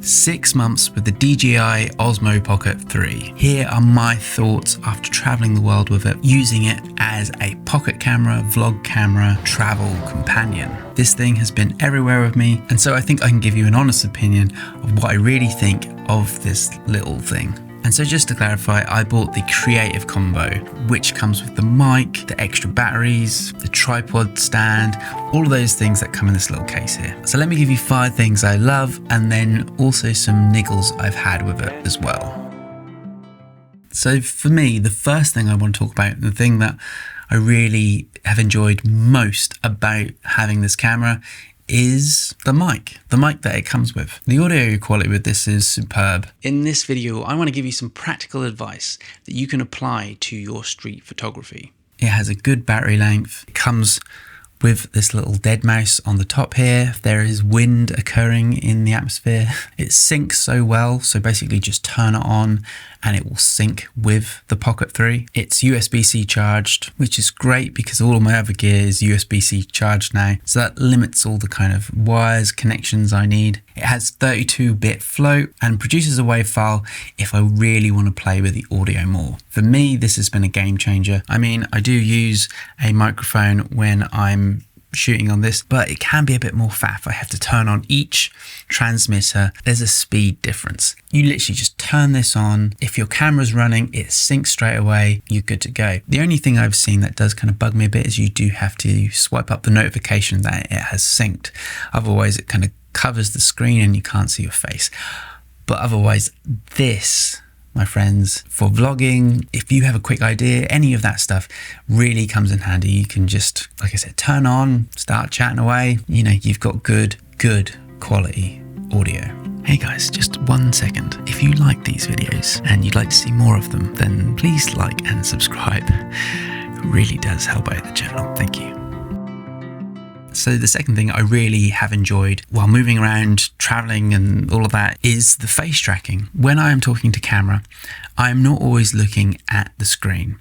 6 months with the DJI OSMO Pocket 3. Here are my thoughts after traveling the world with it, using it as a pocket camera, vlog camera, travel companion. This thing has been everywhere with me, and so I think I can give you an honest opinion of what I really think of this little thing. And so just to clarify, I bought the Creative Combo, which comes with the mic, the extra batteries, the tripod stand, all of those things that come in this little case here. So let me give you 5 things I love, and then also some niggles I've had with it as well. So for me, the first thing I want to talk about, the thing that I really have enjoyed most about having this camera, is the mic that it comes with. The audio quality with this is superb. In this video, I want to give you some practical advice that you can apply to your street photography. It has a good battery length. It comes with this little dead mouse on the top here. If there is wind occurring in the atmosphere, it syncs so well. So basically just turn it on and it will sync with the Pocket 3. It's USB-C charged, which is great because all of my other gear is USB-C charged now. So that limits all the kind of wires, connections I need. It has 32-bit float and produces a WAV file if I really want to play with the audio more. For me, this has been a game changer. I mean, I do use a microphone when I'm shooting on this, but it can be a bit more faff. I have to turn on each transmitter. There's a speed difference. You literally just turn this on. If your camera's running, it syncs straight away. You're good to go. The only thing I've seen that does kind of bug me a bit is you do have to swipe up the notification that it has synced. Otherwise, it kind of covers the screen and you can't see your face. But otherwise, this, my friends, for vlogging, if you have a quick idea, any of that stuff really comes in handy. You can just, like I said, turn on, start chatting away. You know, you've got good quality audio. Hey guys, just 1 second. If you like these videos and you'd like to see more of them, then please like and subscribe. It really does help out the channel. Thank you. So the second thing I really have enjoyed while moving around, traveling and all of that is the face tracking. When I am talking to camera, I am not always looking at the screen.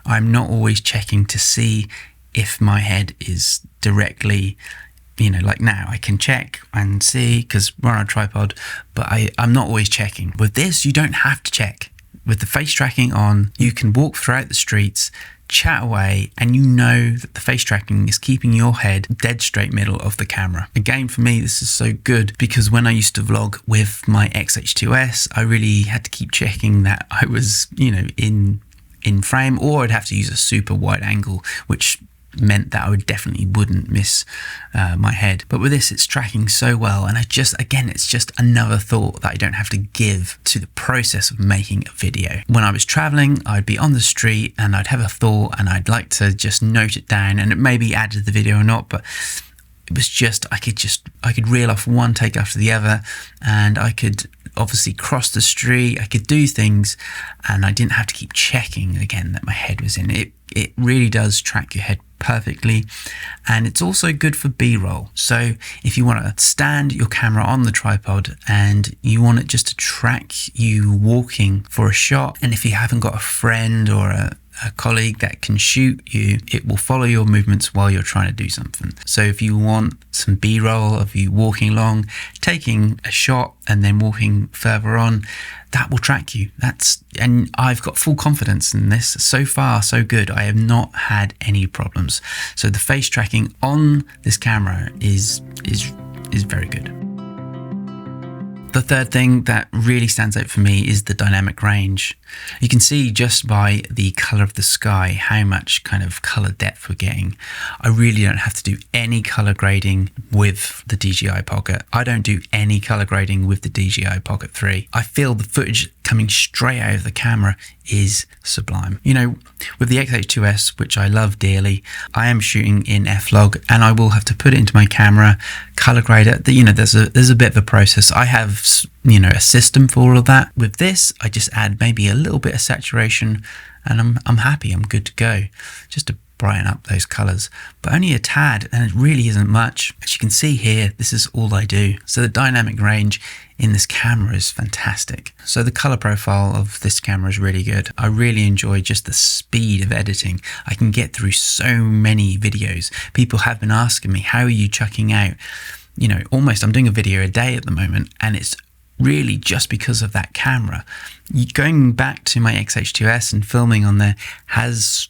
I'm not always checking to see if my head is directly, you know, like now I can check and see because we're on a tripod, but I'm not always checking. With this, you don't have to check. With the face tracking on, you can walk throughout the streets, chat away, and you know that the face tracking is keeping your head dead straight middle of the camera. Again, for me, this is so good because when I used to vlog with my XH2S, I really had to keep checking that I was, you know, in frame, or I'd have to use a super wide angle, which meant that I definitely wouldn't miss my head. But with this, it's tracking so well, and it's just another thought that I don't have to give to the process of making a video. When I was traveling, I'd be on the street and I'd have a thought and I'd like to just note it down, and it may be added to the video or not, but it was just I could reel off one take after the other, and I could obviously cross the street, I could do things, and I didn't have to keep checking again that my head was in it. It really does track your head perfectly, and it's also good for B-roll. So if you want to stand your camera on the tripod and you want it just to track you walking for a shot, and if you haven't got a friend or a colleague that can shoot you, it will follow your movements while you're trying to do something. So if you want some B-roll of you walking along, taking a shot and then walking further on, that will track you. And I've got full confidence in this. So far, so good. I have not had any problems. So the face tracking on this camera is very good. The third thing that really stands out for me is the dynamic range. You can see just by the color of the sky how much kind of color depth we're getting. I really don't have to do any color grading with the DJI Pocket. I don't do any color grading with the DJI Pocket 3. I feel the footage coming straight out of the camera is sublime. You know, with the XH2S, which I love dearly, I am shooting in F-Log and I will have to put it into my camera, color grade it. You know, there's a bit of a process. I have, you know, a system for all of that. With this, I just add maybe a little bit of saturation and I'm happy, I'm good to go. Just to brighten up those colors, but only a tad, and it really isn't much. As you can see here, this is all I do. So the dynamic range in this camera is fantastic. So the color profile of this camera is really good. I really enjoy just the speed of editing. I can get through so many videos. People have been asking me, how are you chucking out, you know, almost, I'm doing a video a day at the moment, and it's really just because of that camera. Going back to my XH2S and filming on there has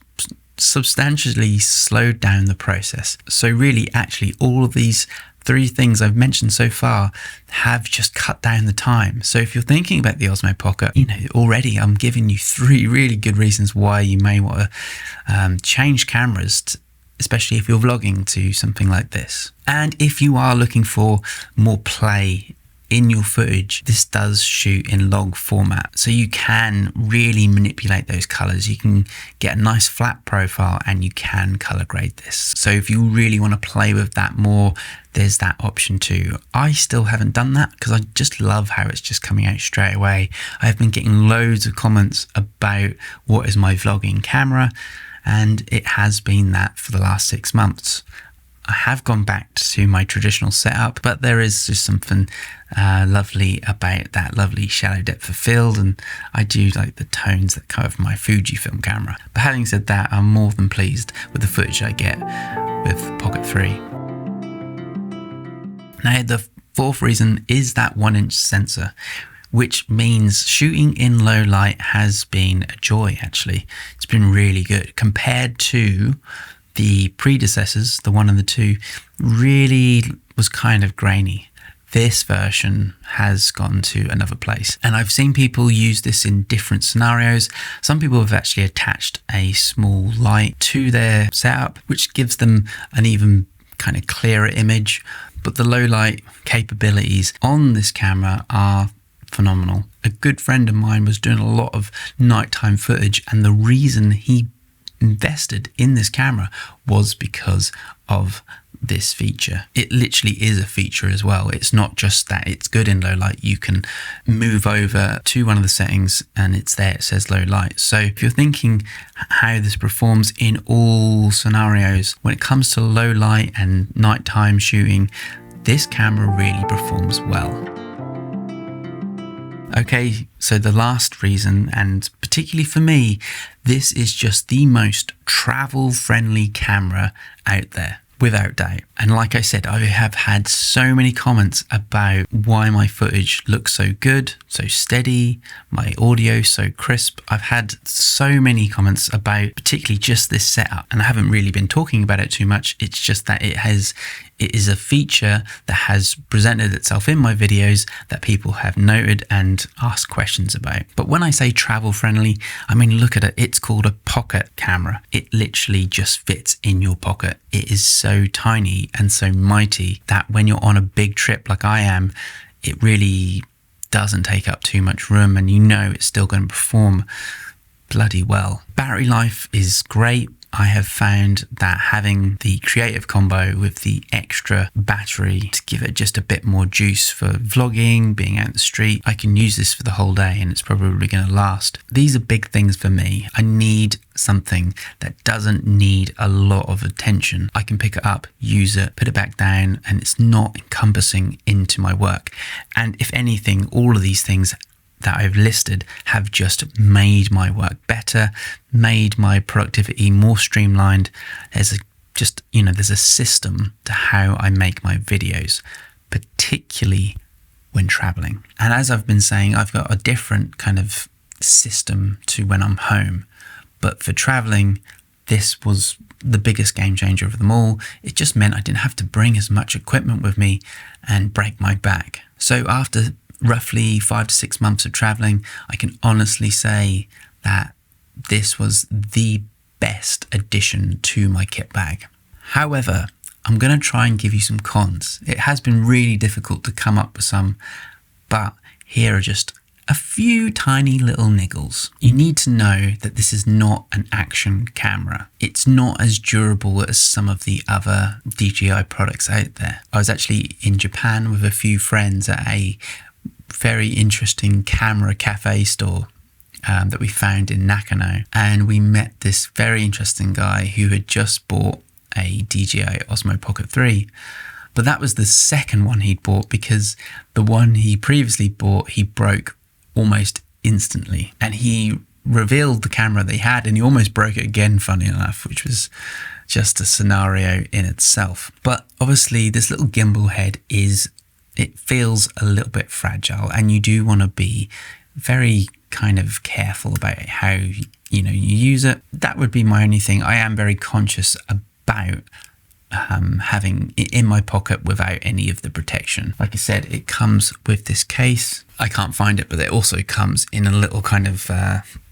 substantially slowed down the process. So really, actually, all of these 3 things I've mentioned so far have just cut down the time. So if you're thinking about the Osmo Pocket, already I'm giving you 3 really good reasons why you may want to change cameras, especially if you're vlogging, to something like this. And if you are looking for more play in your footage, this does shoot in log format, so you can really manipulate those colors. You can get a nice flat profile and you can color grade this. So if you really want to play with that more, there's that option too. I still haven't done that because I just love how it's just coming out straight away. I've been getting loads of comments about what is my vlogging camera, and it has been that for the last 6 months. I have gone back to my traditional setup, but there is just something lovely about that lovely shallow depth of field, and I do like the tones that come from my Fujifilm camera. But having said that, I'm more than pleased with the footage I get with Pocket 3. Now, the 4th reason is that 1-inch sensor, which means shooting in low light has been a joy, actually. It's been really good compared to the predecessors. The 1 and the 2 really was kind of grainy. This version has gone to another place, and I've seen people use this in different scenarios. Some people have actually attached a small light to their setup, which gives them an even kind of clearer image, but the low light capabilities on this camera are phenomenal. A good friend of mine was doing a lot of nighttime footage, and the reason he invested in this camera was because of this feature. It literally is a feature as well. It's not just that it's good in low light. You can move over to one of the settings and it's there, it says low light. So if you're thinking how this performs in all scenarios, when it comes to low light and nighttime shooting, this camera really performs well. Okay, so the last reason, and particularly for me, this is just the most travel-friendly camera out there, without doubt. And like I said, I have had so many comments about why my footage looks so good, so steady, my audio so crisp. I've had so many comments about particularly just this setup, and I haven't really been talking about it too much. It's just that it is a feature that has presented itself in my videos that people have noted and asked questions about. But when I say travel friendly, I mean, look at it. It's called a pocket camera. It literally just fits in your pocket. It is so tiny and so mighty that when you're on a big trip like I am, it really doesn't take up too much room, and you know it's still going to perform bloody well. Battery life is great. I have found that having the creative combo with the extra battery to give it just a bit more juice for vlogging, being out in the street, I can use this for the whole day and it's probably going to last. These are big things for me. I need something that doesn't need a lot of attention. I can pick it up, use it, put it back down, and it's not encompassing into my work. And if anything, all of these things that I've listed have just made my work better, made my productivity more streamlined. There's a system to how I make my videos, particularly when traveling. And as I've been saying, I've got a different kind of system to when I'm home. But for traveling, this was the biggest game changer of them all. It just meant I didn't have to bring as much equipment with me and break my back. So after roughly 5 to 6 months of traveling, I can honestly say that this was the best addition to my kit bag. However, I'm going to try and give you some cons. It has been really difficult to come up with some, but here are just a few tiny little niggles. You need to know that this is not an action camera. It's not as durable as some of the other DJI products out there. I was actually in Japan with a few friends at a very interesting camera cafe store that we found in Nakano, and we met this very interesting guy who had just bought a DJI OSMO Pocket 3, but that was the second one he'd bought because the one he previously bought he broke almost instantly, and he revealed the camera they had and he almost broke it again, funny enough, which was just a scenario in itself. But obviously this little gimbal head is it feels a little bit fragile, and you do want to be very kind of careful about how you use it. That would be my only thing. I am very conscious about having it in my pocket without any of the protection. Like I said, it comes with this case. I can't find it, but it also comes in a little kind of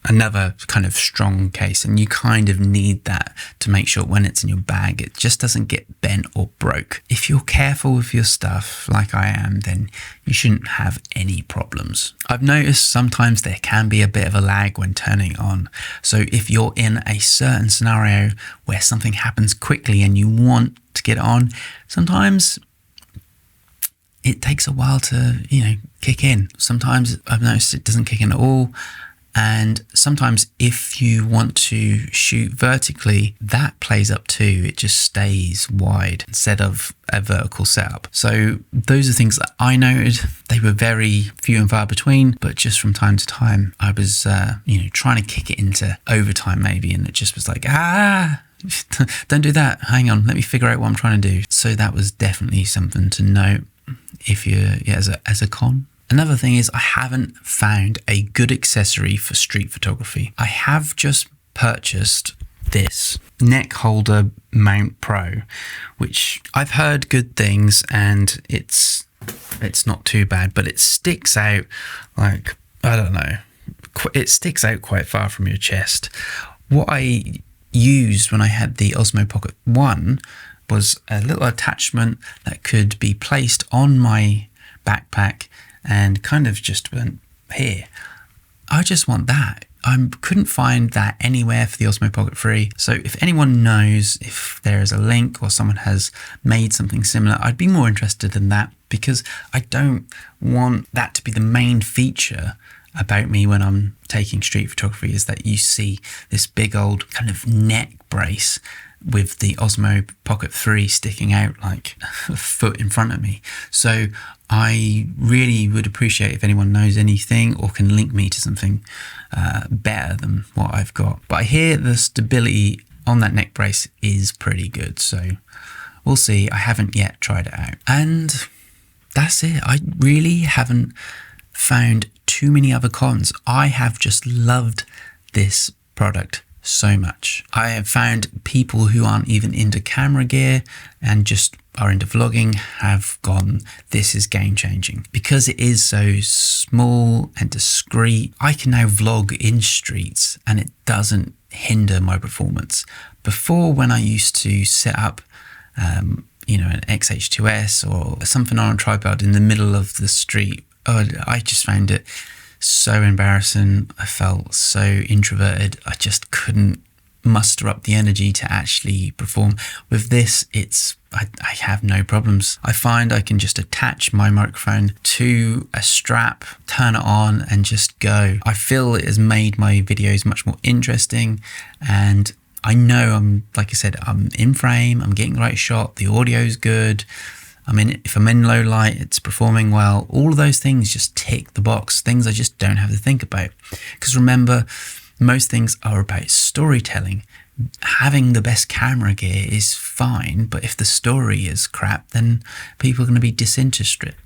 another kind of strong case, and you kind of need that to make sure when it's in your bag it just doesn't get bent or broke. If you're careful with your stuff like I am, then you shouldn't have any problems. I've noticed sometimes there can be a bit of a lag when turning it on, so if you're in a certain scenario where something happens quickly and you want to get it on, sometimes it takes a while to kick in. Sometimes I've noticed it doesn't kick in at all, and sometimes if you want to shoot vertically, that plays up too. It just stays wide instead of a vertical setup. So those are things that I noted. They were very few and far between, but just from time to time I was trying to kick it into overtime maybe, and it just was like, don't do that, hang on, let me figure out what I'm trying to do. So that was definitely something to note if you're as a con. Another thing is I haven't found a good accessory for street photography. I have just purchased this neck holder mount pro, which I've heard good things, and it's not too bad, but it sticks out like, I don't know, it sticks out quite far from your chest. What I used when I had the Osmo Pocket 1 was a little attachment that could be placed on my backpack and kind of just went here. I just want that. I couldn't find that anywhere for the Osmo Pocket 3. So if anyone knows if there is a link or someone has made something similar, I'd be more interested in that, because I don't want that to be the main feature about me when I'm taking street photography, is that you see this big old kind of neck brace with the Osmo Pocket 3 sticking out like a foot in front of me. So I really would appreciate if anyone knows anything or can link me to something better than what I've got. But I hear the stability on that neck brace is pretty good, so we'll see. I haven't yet tried it out. And that's it. I really haven't found too many other cons. I have just loved this product so much. I have found people who aren't even into camera gear and just are into vlogging have gone, this is game changing. Because it is so small and discreet, I can now vlog in streets and it doesn't hinder my performance. Before, when I used to set up an XH2S or something on a tripod in the middle of the street, I just found it so embarrassing. I felt so introverted. I just couldn't muster up the energy to actually perform. With this, I have no problems. I find I can just attach my microphone to a strap, turn it on, and just go. I feel it has made my videos much more interesting, and I know like I said, I'm in frame, I'm getting the right shot, the audio's good. If I'm in low light, it's performing well. All of those things just tick the box, things I just don't have to think about. Because remember, most things are about storytelling. Having the best camera gear is fine, but if the story is crap, then people are going to be disinterested.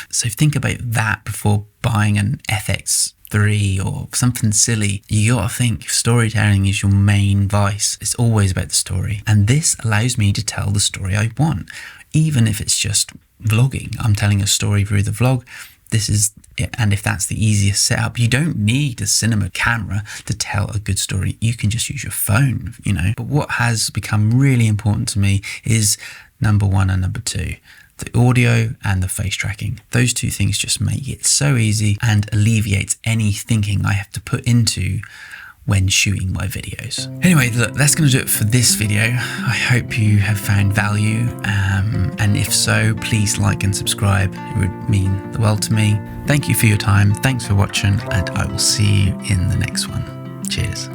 So think about that before buying an FX3 or something silly. You gotta think storytelling is your main vice. It's always about the story, and this allows me to tell the story I want, even if it's just vlogging. I'm telling a story through the vlog. This is it. And if that's the easiest setup, you don't need a cinema camera to tell a good story. You can just use your phone, But what has become really important to me is number one and number two, the audio and the face tracking. Those two things just make it so easy and alleviates any thinking I have to put into when shooting my videos. Anyway, look, that's going to do it for this video. I hope you have found value, and if so, please like and subscribe. It would mean the world to me. Thank you for your time. Thanks for watching, and I will see you in the next one. Cheers.